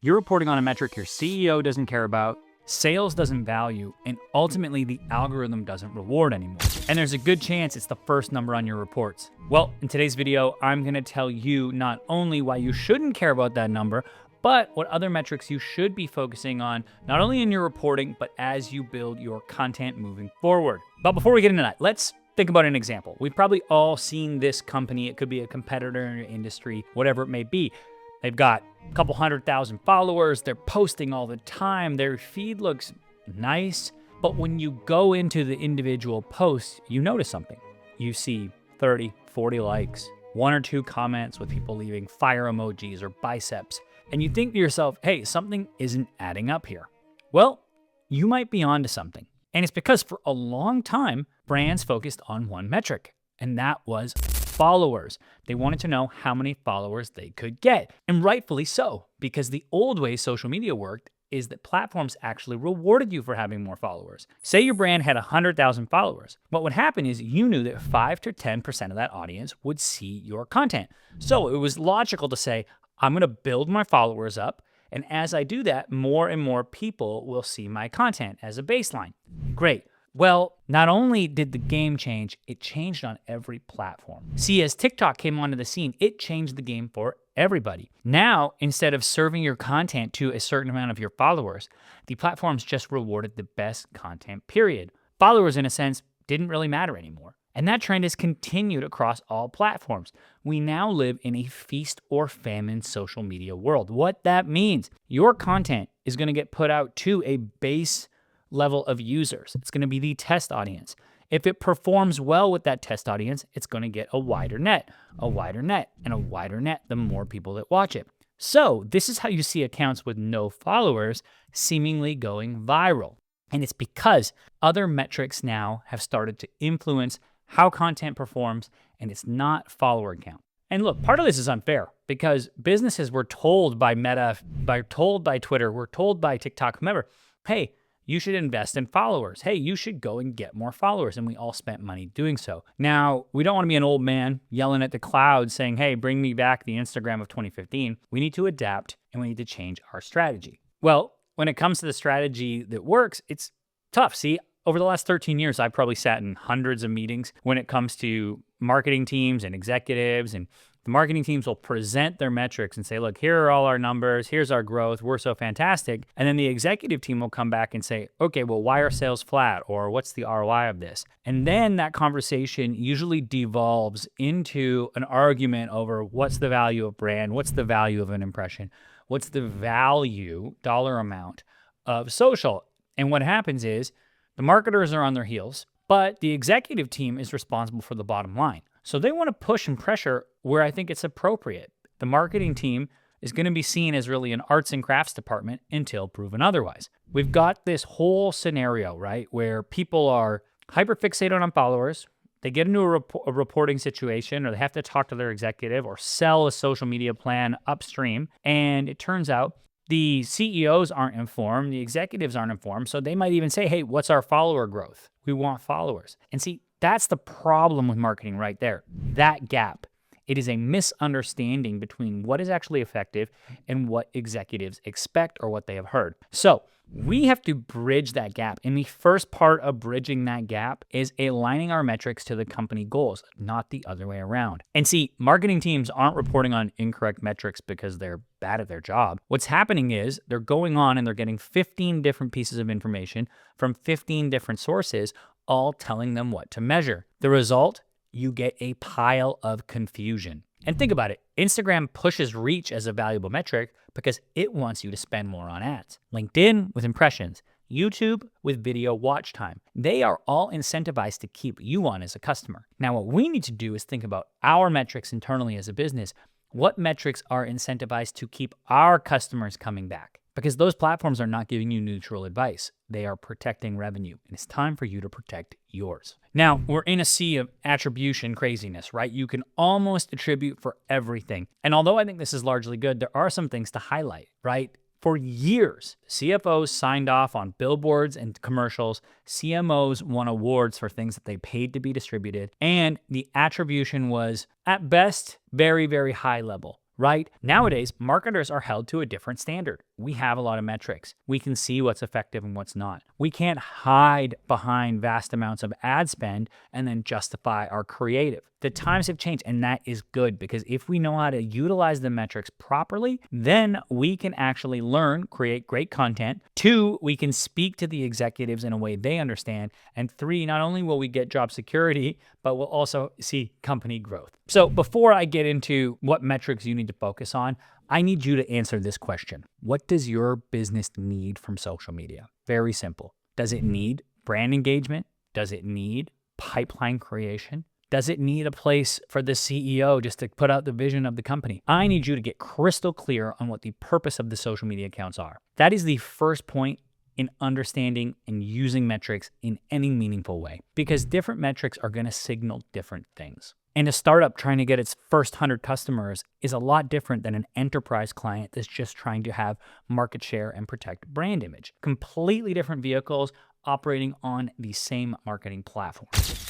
You're reporting on a metric your CEO doesn't care about, sales doesn't value, and ultimately the algorithm doesn't reward anymore. And there's a good chance it's the first number on your reports. Well, in today's video, I'm gonna tell you not only why you shouldn't care about that number, but what other metrics you should be focusing on, not only in your reporting, but as you build your content moving forward. But before we get into that, let's think about an example. We've probably all seen this company. It could be a competitor in your industry, whatever it may be. They've got a couple 100,000 followers. They're posting all the time. Their feed looks nice. But when you go into the individual posts, you notice something. You see 30, 40 likes, one or two comments with people leaving fire emojis or biceps. And you think to yourself, hey, something isn't adding up here. Well, you might be onto something. And it's because for a long time, brands focused on one metric, and that was followers. They wanted to know how many followers they could get, and rightfully so, because the old way social media worked is that platforms actually rewarded you for having more followers. Say your brand had 100,000 followers. What would happen is you knew that 5 to 10% of that audience would see your content. So it was logical to say, I'm gonna build my followers up, and as I do that, more and more people will see my content as a baseline. Great. Well, not only did the game change, it changed on every platform. See, as TikTok came onto the scene, it changed the game for everybody. Now, instead of serving your content to a certain amount of your followers, the platforms just rewarded the best content, period. Followers, in a sense, didn't really matter anymore. And that trend has continued across all platforms. We now live in a feast or famine social media world. What that means, your content is going to get put out to a base level of users. It's going to be the test audience. If it performs well with that test audience, it's going to get a wider net, and a wider net, the more people that watch it. So this is how you see accounts with no followers seemingly going viral. And it's because other metrics now have started to influence how content performs, and it's not follower count. And look, part of this is unfair because businesses were told by Meta, told by Twitter, were told by TikTok, whomever, hey, you should invest in followers. Hey, you should go and get more followers. And we all spent money doing so. Now, we don't want to be an old man yelling at the cloud saying, hey, bring me back the Instagram of 2015. We need to adapt and we need to change our strategy. Well, when it comes to the strategy that works, it's tough. See, over the last 13 years, I've probably sat in hundreds of meetings when it comes to marketing teams and executives, and the marketing teams will present their metrics and say, look, here are all our numbers, here's our growth, we're so fantastic. And then the executive team will come back and say, okay, well, why are sales flat? Or what's the ROI of this? And then that conversation usually devolves into an argument over what's the value of brand, what's the value of an impression, what's the value, dollar amount, of social. And what happens is the marketers are on their heels, but the executive team is responsible for the bottom line. So they want to push and pressure where I think it's appropriate. The marketing team is going to be seen as really an arts and crafts department until proven otherwise. We've got this whole scenario, right, where people are hyper-fixated on followers. They get into a reporting situation, or they have to talk to their executive or sell a social media plan upstream. And it turns out the CEOs aren't informed, the executives aren't informed. So they might even say, hey, what's our follower growth? We want followers. And see, that's the problem with marketing right there, that gap. It is a misunderstanding between what is actually effective and what executives expect or what they have heard. So we have to bridge that gap. And the first part of bridging that gap is aligning our metrics to the company goals, not the other way around. And see, marketing teams aren't reporting on incorrect metrics because they're bad at their job. What's happening is they're going on and they're getting 15 different pieces of information from 15 different sources, all telling them what to measure. The result, you get a pile of confusion. And think about it, Instagram pushes reach as a valuable metric because it wants you to spend more on ads. LinkedIn with impressions, YouTube with video watch time. They are all incentivized to keep you on as a customer. Now, what we need to do is think about our metrics internally as a business. What metrics are incentivized to keep our customers coming back? Because those platforms are not giving you neutral advice. They are protecting revenue, and it's time for you to protect yours. Now, we're in a sea of attribution craziness, right? You can almost attribute for everything. And although I think this is largely good, there are some things to highlight, right? For years, CFOs signed off on billboards and commercials. CMOs won awards for things that they paid to be distributed. And the attribution was, at best, very, very high level, right? Nowadays, marketers are held to a different standard. we have a lot of metrics. We can see what's effective and what's not. We can't hide behind vast amounts of ad spend and then justify our creative. The times have changed, and that is good, because if we know how to utilize the metrics properly, then we can actually learn, create great content. 2, we can speak to the executives in a way they understand. And 3, not only will we get job security, but we'll also see company growth. So before I get into what metrics you need to focus on, I need you to answer this question. What does your business need from social media? Very simple. Does it need brand engagement? Does it need pipeline creation? Does it need a place for the CEO just to put out the vision of the company? I need you to get crystal clear on what the purpose of the social media accounts are. That is the first point in understanding and using metrics in any meaningful way, because different metrics are going to signal different things. And a startup trying to get its first 100 customers is a lot different than an enterprise client that's just trying to have market share and protect brand image. Completely different vehicles operating on the same marketing platform.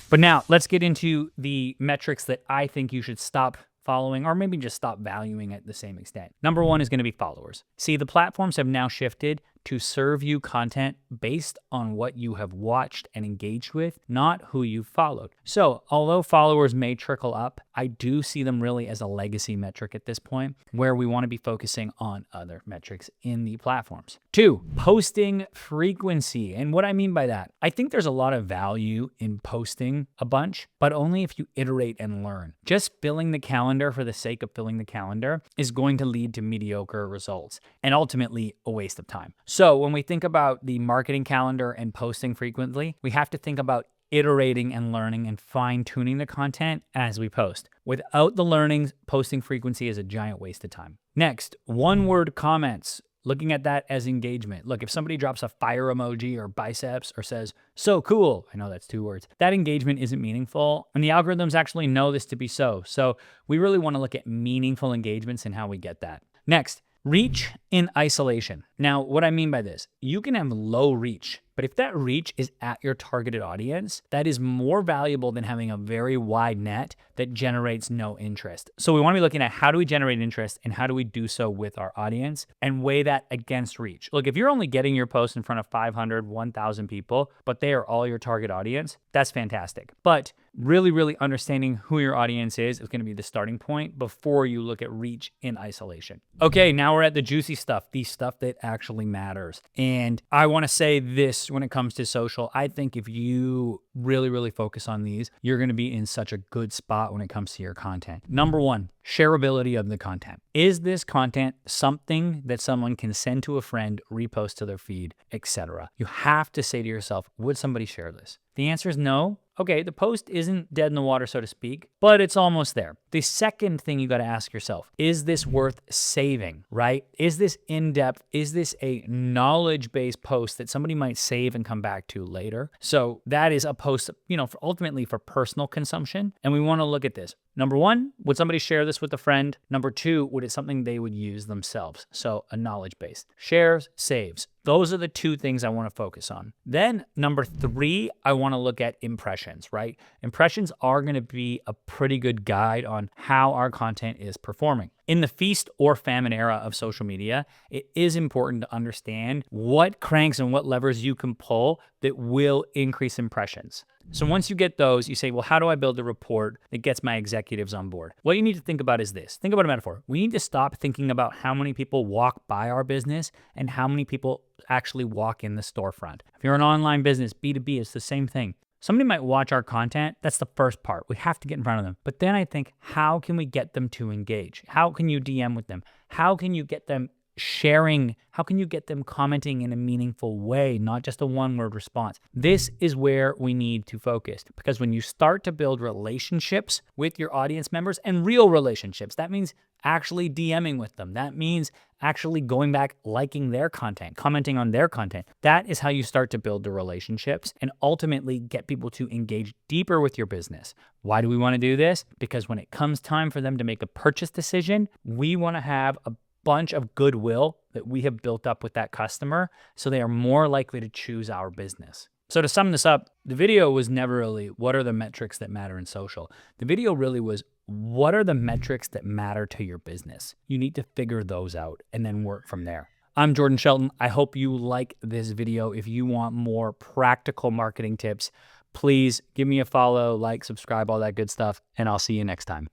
But now let's get into the metrics that I think you should stop following, or maybe just stop valuing at the same extent. Number 1 is going to be followers. See, the platforms have now shifted to serve you content based on what you have watched and engaged with, not who you followed. So although followers may trickle up, I do see them really as a legacy metric at this point, where we want to be focusing on other metrics in the platforms. 2, posting frequency. And what I mean by that, I think there's a lot of value in posting a bunch, but only if you iterate and learn. Just filling the calendar for the sake of filling the calendar is going to lead to mediocre results and ultimately a waste of time. So when we think about the marketing calendar and posting frequently, we have to think about iterating and learning and fine-tuning the content as we post. Without the learnings, posting frequency is a giant waste of time. Next, one-word comments. Looking at that as engagement. Look, if somebody drops a fire emoji or biceps or says, "So cool," I know that's 2 words, that engagement isn't meaningful, and the algorithms actually know this to be so. So we really want to look at meaningful engagements and how we get that. Next, reach in isolation. Now, what I mean by this, you can have low reach, but if that reach is at your targeted audience, that is more valuable than having a very wide net that generates no interest. So we want to be looking at how do we generate interest and how do we do so with our audience and weigh that against reach. Look, if you're only getting your post in front of 500, 1,000 people, but they are all your target audience, that's fantastic. But really understanding who your audience is going to be the starting point before you look at reach in isolation. Okay, now we're at the juicy stuff, the stuff that actually matters. And I want to say this when it comes to social. I think if you really focus on these, you're going to be in such a good spot when it comes to your content. Number 1, shareability of the content. Is this content something that someone can send to a friend, repost to their feed, etc.? You have to say to yourself, would somebody share this? The answer is no. Okay, the post isn't dead in the water, so to speak, but it's almost there. The second thing you got to ask yourself, is this worth saving, right? Is this in-depth? Is this a knowledge-based post that somebody might save and come back to later? So that is a post, ultimately for personal consumption. And we want to look at this. Number 1, would somebody share this with a friend? Number 2, would it something they would use themselves? So a knowledge-based. Shares, saves. Those are the 2 things I want to focus on. Then number 3, I want to look at impressions, right? Impressions are going to be a pretty good guide on how our content is performing. In the feast or famine era of social media, it is important to understand what cranks and what levers you can pull that will increase impressions. So once you get those, you say, well, how do I build a report that gets my executives on board? What you need to think about is this. Think about a metaphor. We need to stop thinking about how many people walk by our business and how many people actually walk in the storefront. If you're an online business, B2B, it's the same thing. Somebody might watch our content. That's the first part. We have to get in front of them. But then I think, how can we get them to engage? How can you DM with them? How can you get them sharing? How can you get them commenting in a meaningful way, not just a one-word response? This is where we need to focus, because when you start to build relationships with your audience members, and real relationships, that means actually DMing with them. That means actually going back, liking their content, commenting on their content. That is how you start to build the relationships and ultimately get people to engage deeper with your business. Why do we want to do this? Because when it comes time for them to make a purchase decision, we want to have a bunch of goodwill that we have built up with that customer, so they are more likely to choose our business. So to sum this up, the video was never really, what are the metrics that matter in social? The video really was, what are the metrics that matter to your business? You need to figure those out and then work from there. I'm Jordan Shelton. I hope you like this video. If you want more practical marketing tips, please give me a follow, like, subscribe, all that good stuff, and I'll see you next time.